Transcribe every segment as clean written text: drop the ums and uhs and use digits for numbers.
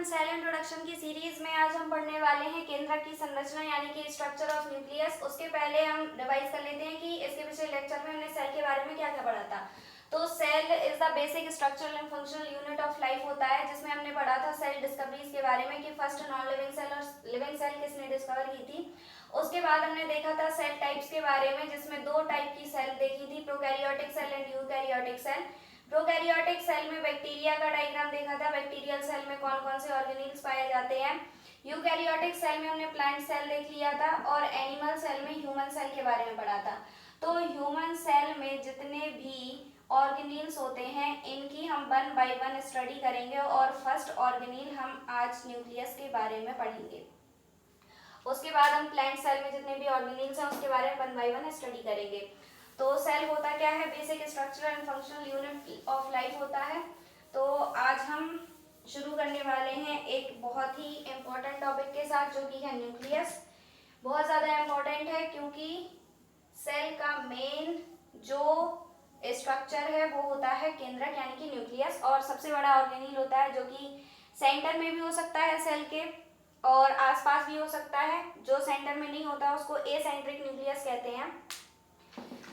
Cell introduction की series में आज हम पढ़ने वाले हैं केंद्रक की संरचना यानी कि स्ट्रक्चर ऑफ न्यूक्लियस। उसके पहले हम रिवाइज कर लेते हैं कि इसके पिछले लेक्चर में हमने सेल के बारे में क्या क्या पढ़ा था। तो cell is the basic structural and functional unit of life होता है, जिसमें हमने पढ़ा था सेल डिस्कवरीज के बारे में कि फर्स्ट नॉन लिविंग सेल और लिविंग सेल किसने डिस्कवर की थी। उसके बाद हमने देखा था सेल टाइप्स के बारे में, जिसमें दो टाइप की सेल देखी थी, prokaryotic cell and eukaryotic cell. Prokaryotic cell में बैक्टीरिया का डायग्राम देखा था, बैक्टीरियल सेल में कौन कौन से ऑर्गेनील्स पाए जाते हैं। यूकैरियोटिक सेल में हमने प्लांट सेल देख लिया था और एनिमल सेल में ह्यूमन सेल के बारे में पढ़ा था। तो ह्यूमन सेल में जितने भी ऑर्गेनील्स होते हैं इनकी हम वन बाय वन स्टडी करेंगे और फर्स्ट ऑर्गेनील हम आज न्यूक्लियस के बारे में पढ़ेंगे। उसके बाद हम प्लांट सेल में जितने भी ऑर्गेनील्स हैं उसके बारे में वन बाय वन स्टडी करेंगे। तो सेल होता क्या है, basic structural and functional unit of life होता है। तो आज हम शुरू करने वाले हैं एक बहुत ही इम्पोर्टेंट टॉपिक के साथ, जो कि है न्यूक्लियस। बहुत ज़्यादा इम्पोर्टेंट है क्योंकि सेल का मेन जो स्ट्रक्चर है वो होता है केंद्रक यानी कि न्यूक्लियस, और सबसे बड़ा ऑर्गेनील होता है जो कि सेंटर में भी हो सकता है सेल के और आसपास भी हो सकता है। जो सेंटर में नहीं होता उसको एसेंट्रिक न्यूक्लियस कहते हैं।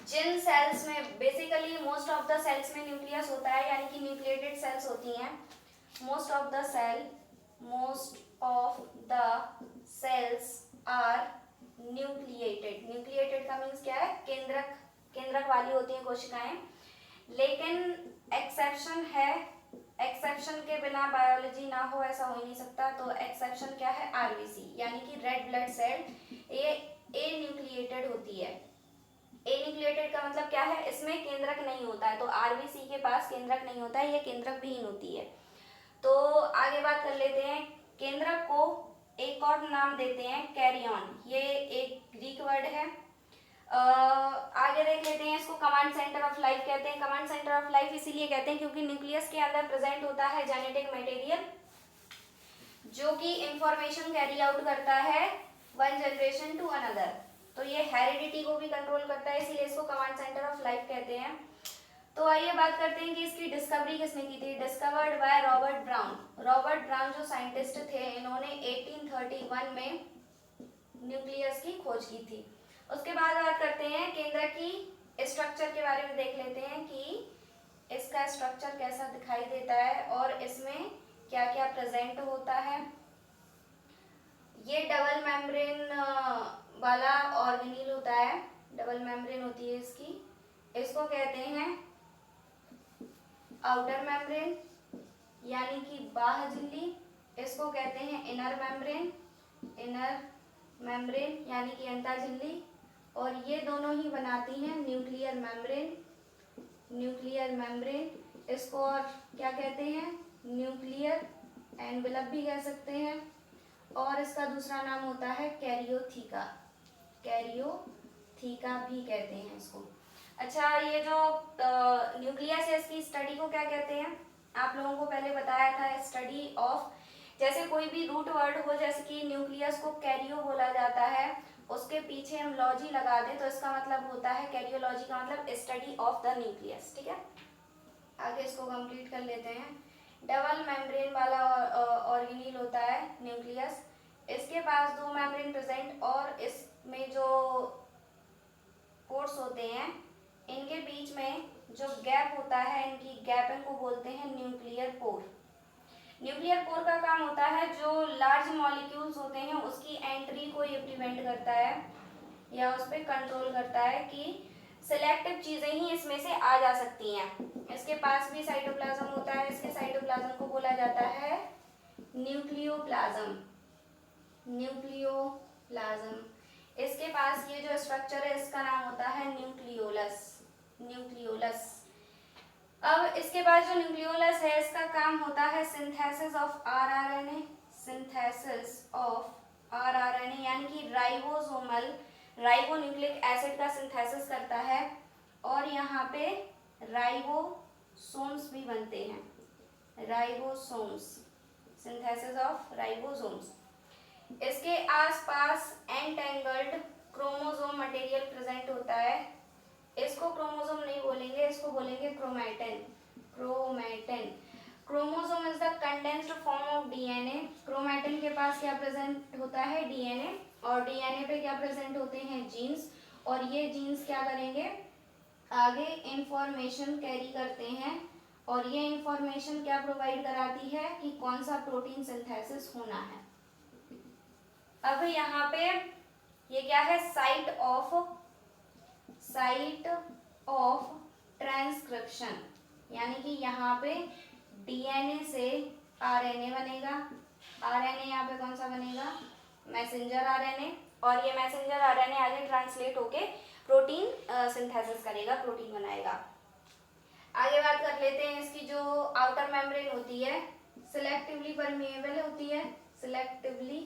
जिन सेल्स में basically most of the cells में न्यूक्लियस होता है यानी कि न्यूक्लिएटेड सेल्स होती हैं। Most of the cells are nucleated. Nucleated का मीन्स क्या है, केंद्रक केंद्रक वाली होती हैं कोशिकाएं। लेकिन एक्सेप्शन है, एक्सेप्शन के बिना बायोलॉजी ना हो ऐसा हो ही नहीं सकता। तो एक्सेप्शन क्या है, आरबीसी यानी कि रेड ब्लड सेल, ये ए न्यूक्लिएटेड होती है। ए न्यूक्लिएटेड का मतलब क्या है, इसमें केंद्रक नहीं होता है। तो आरबीसी के पास केंद्रक नहीं होता है, ये केंद्रक विहीन होती है। तो आगे बात कर लेते हैं। केंद्रक को एक और नाम देते हैं कैरियन, ये एक ग्रीक वर्ड है। आगे देख लेते हैं, इसको कमांड सेंटर ऑफ लाइफ कहते हैं। कमांड सेंटर ऑफ लाइफ इसीलिए कहते हैं क्योंकि न्यूक्लियस के अंदर प्रेजेंट होता है जेनेटिक मटेरियल जो कि इंफॉर्मेशन कैरी आउट करता है वन जनरेशन टू अनदर। तो ये हेरिडिटी को भी कंट्रोल करता है, इसीलिए इसको कमांड सेंटर ऑफ लाइफ कहते हैं। तो आइए बात करते हैं कि इसकी डिस्कवरी किसने की थी। Discovered by Robert brown. Robert brown जो साइंटिस्ट थे, इन्होंने 1831 में न्यूक्लियस की खोज की थी। उसके बाद बात करते हैं केंद्रक की स्ट्रक्चर के बारे में, देख लेते हैं कि इसका स्ट्रक्चर कैसा दिखाई देता है और इसमें क्या क्या प्रेजेंट होता है। ये डबल मेम्ब्रेन वाला ऑर्गेनील होता है, डबल मेम्ब्रेन होती है इसकी। इसको कहते हैं आउटर मेम्ब्रेन यानी कि बाह्य झिल्ली। इसको कहते हैं इनर मेम्ब्रेन, इनर मेम्ब्रेन यानी कि अंतर झिल्ली। और ये दोनों ही बनाती हैं न्यूक्लियर मेम्ब्रेन, न्यूक्लियर मेम्ब्रेन। इसको और क्या कहते हैं, न्यूक्लियर एनवेलप भी कह सकते हैं। और इसका दूसरा नाम होता है कैरियोथीका, कैरियोथीका भी कहते हैं इसको। अच्छा, ये जो न्यूक्लियस है इसकी स्टडी को क्या कहते हैं, आप लोगों को पहले बताया था, स्टडी ऑफ। जैसे कोई भी रूट वर्ड हो, जैसे कि न्यूक्लियस को कैरियो बोला जाता है, उसके पीछे हम लॉजी लगा दें तो इसका मतलब होता है, कैरियोलॉजी का मतलब स्टडी ऑफ द न्यूक्लियस। ठीक है, आगे इसको कंप्लीट कर लेते हैं। डबल मेम्ब्रेन वाला ऑर्गेनील होता है न्यूक्लियस। इसके पास दो मेम्ब्रेन प्रेजेंट और इसमें जो पोर्स होते हैं इनके बीच में जो गैप होता है, इनकी गैपिंग को बोलते हैं न्यूक्लियर पोर। न्यूक्लियर पोर का काम होता है जो लार्ज मॉलिक्यूल्स होते हैं उसकी एंट्री को ये प्रिवेंट करता है या उस पर कंट्रोल करता है कि सिलेक्टिव चीजें ही इसमें से आ जा सकती हैं। इसके पास भी साइटोप्लाज्म होता है, इसके साइटोप्लाज्म को बोला जाता है न्यूक्लियोप्लाज्म, न्यूक्लियोप्लाज्म। इसके पास ये जो स्ट्रक्चर है इसका नाम होता है न्यूक्लियोलस, न्यूक्लियोलस। अब इसके बाद जो न्यूक्लियोलस है इसका काम होता है synthesis of rRNA, synthesis of rRNA यानी कि राइबोसोमल राइबोन्यूक्लिक एसिड का सिंथेसिस करता है और यहाँ पे राइबोसोम्स भी बनते हैं, राइबोसोम्स, सिंथेसिस ऑफ राइबोसोम्स। इसके आसपास एंटेंगल्ड क्रोमोसोम मटेरियल प्रेजेंट होता है। इसको क्रोमोसोम नहीं बोलेंगे, इसको बोलेंगे chromatin, chromatin. Chromosome is the condensed form of DNA पास क्या प्रेजेंट होता है, डीएनए, और डीएनए पे क्या प्रेजेंट होते हैं, जीन्स, और ये जीन्स क्या करेंगे, आगे इंफॉर्मेशन कैरी करते हैं, और ये इंफॉर्मेशन क्या प्रोवाइड कराती है कि कौन सा प्रोटीन सिंथेसिस होना है। अब यहाँ पे ये क्या है, साइट ऑफ ट्रांसक्रिप्शन, यानी कि यहाँ पे डीएनए से आरएनए बनेगा, आरएनए यहाँ पे कौन सा बनेगा, मैसेंजर आरएनए, और ये मैसेंजर आरएनए आगे ट्रांसलेट होके प्रोटीन सिंथेसिस करेगा, प्रोटीन बनाएगा। आगे बात कर लेते हैं इसकी जो आउटर मेम्ब्रेन होती है, सिलेक्टिवली परमिएबल होती है, सिलेक्टिवली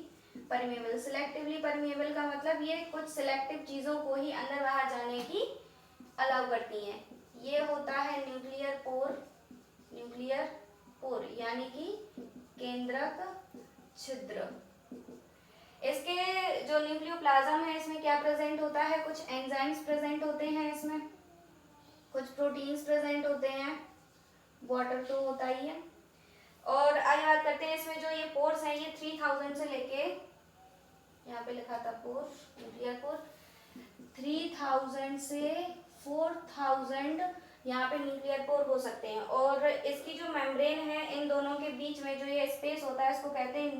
परमिएबल का मतलब ये कुछ सिलेक्टिव चीजों को ही अंदर बाहर जाने की अलाउ करती हैं। ये होता है न्यूक्लियर पोर यानी कि केंद्रक छिद्र। इसके जो न्यूक्लियोप्लाज्म है इसमें क्या प्रेजेंट होता है, कुछ एंजाइम्स प्रेजेंट होते हैं, इसमें कुछ प्रोटीन्स प्रेजेंट होते हैं, वाटर तो होता ही है। और आगे बात करते हैं इसमें जो ये पोर्स हैं ये 3000 से लेके, यहाँ पे लिखा था पोर, न्यूक्लियर पोर, 3000 से 4000 यहाँ पे न्यूक्लियर पोर हो सकते हैं। और इसकी जो मेम्ब्रेन है इन दोनों के बीच में जो ये स्पेस होता है इसको कहते हैं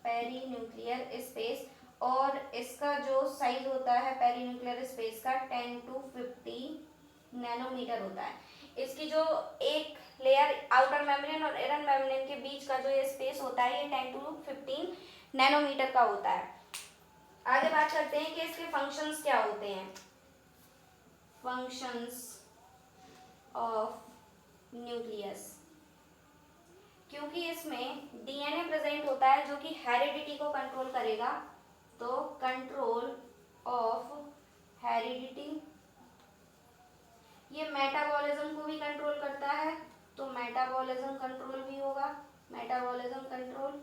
पेरीन्यूक्लियर स्पेस, और इसका जो साइज होता है पेरीन्यूक्लियर स्पेस का 10 to 50 नैनोमीटर होता है। इसकी जो एक लेयर आउटर मेम्ब्रेन और इनर मेम्ब्रेन के बीच का जो ये स्पेस होता है ये 10 to 15 नैनोमीटर का होता है। आगे बात करते हैं कि इसके फंक्शंस क्या होते हैं, फंक्शंस ऑफ न्यूक्लियस। क्योंकि इसमें डीएनए प्रेजेंट होता है जो कि हेरिडिटी को कंट्रोल करेगा, तो कंट्रोल ऑफ हेरिडिटी, ये मेटाबॉलिज्म को भी कंट्रोल करता है, तो मेटाबॉलिज्म कंट्रोल भी होगा, मेटाबॉलिज्म कंट्रोल।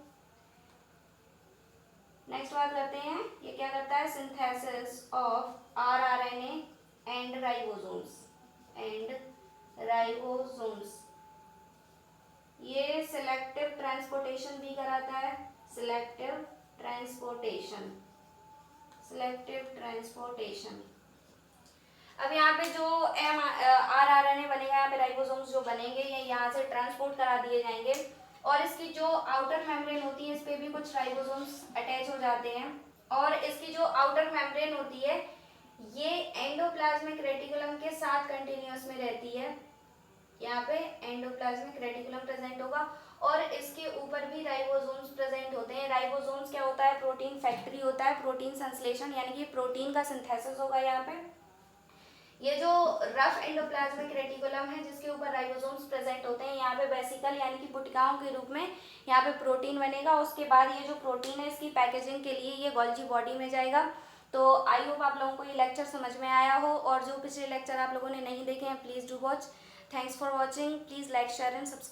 नेक्स्ट बात करते हैं ये क्या करता है, synthesis of rRNA and ribosomes, ये सिलेक्टिव ट्रांसपोर्टेशन भी कराता है, सिलेक्टिव ट्रांसपोर्टेशन। अब यहाँ पे जो आरआरएनए बनेगा, यहाँ पे राइबोसोम्स जो बनेंगे ये यहाँ से ट्रांसपोर्ट करा दिए जाएंगे, और इसकी जो आउटर मेम्ब्रेन होती है इस पे भी कुछ राइबोसोम्स अटैच हो जाते हैं, और इसकी जो आउटर मेम्ब्रेन होती है ये एंडोप्लाज्मिक रेटिकुलम के साथ कंटिन्यूअस में रहती है, यहाँ पे एंडोप्लाज्मिक रेटिकुलम प्रेजेंट होगा, और इसके ऊपर भी राइबोसोम्स प्रेजेंट होते हैं। राइबोसोम्स क्या होता है, प्रोटीन फैक्ट्री होता है, प्रोटीन संश्लेषण यानी कि प्रोटीन का सिंथेसिस होगा यहाँ पे। ये जो रफ एंडोप्लाज्मिक रेटिकुलम है जिसके ऊपर राइबोसोम्स प्रेजेंट होते हैं, यहाँ पे वेसिकल यानी कि पुटिकाओं के रूप में यहाँ पे प्रोटीन बनेगा। उसके बाद ये जो प्रोटीन है इसकी पैकेजिंग के लिए ये गोल्जी बॉडी में जाएगा। तो आई होप आप लोगों को ये लेक्चर समझ में आया हो, और जो पिछले लेक्चर आप लोगों ने नहीं देखे हैं please do watch. Thanks for watching, please like share and subscribe.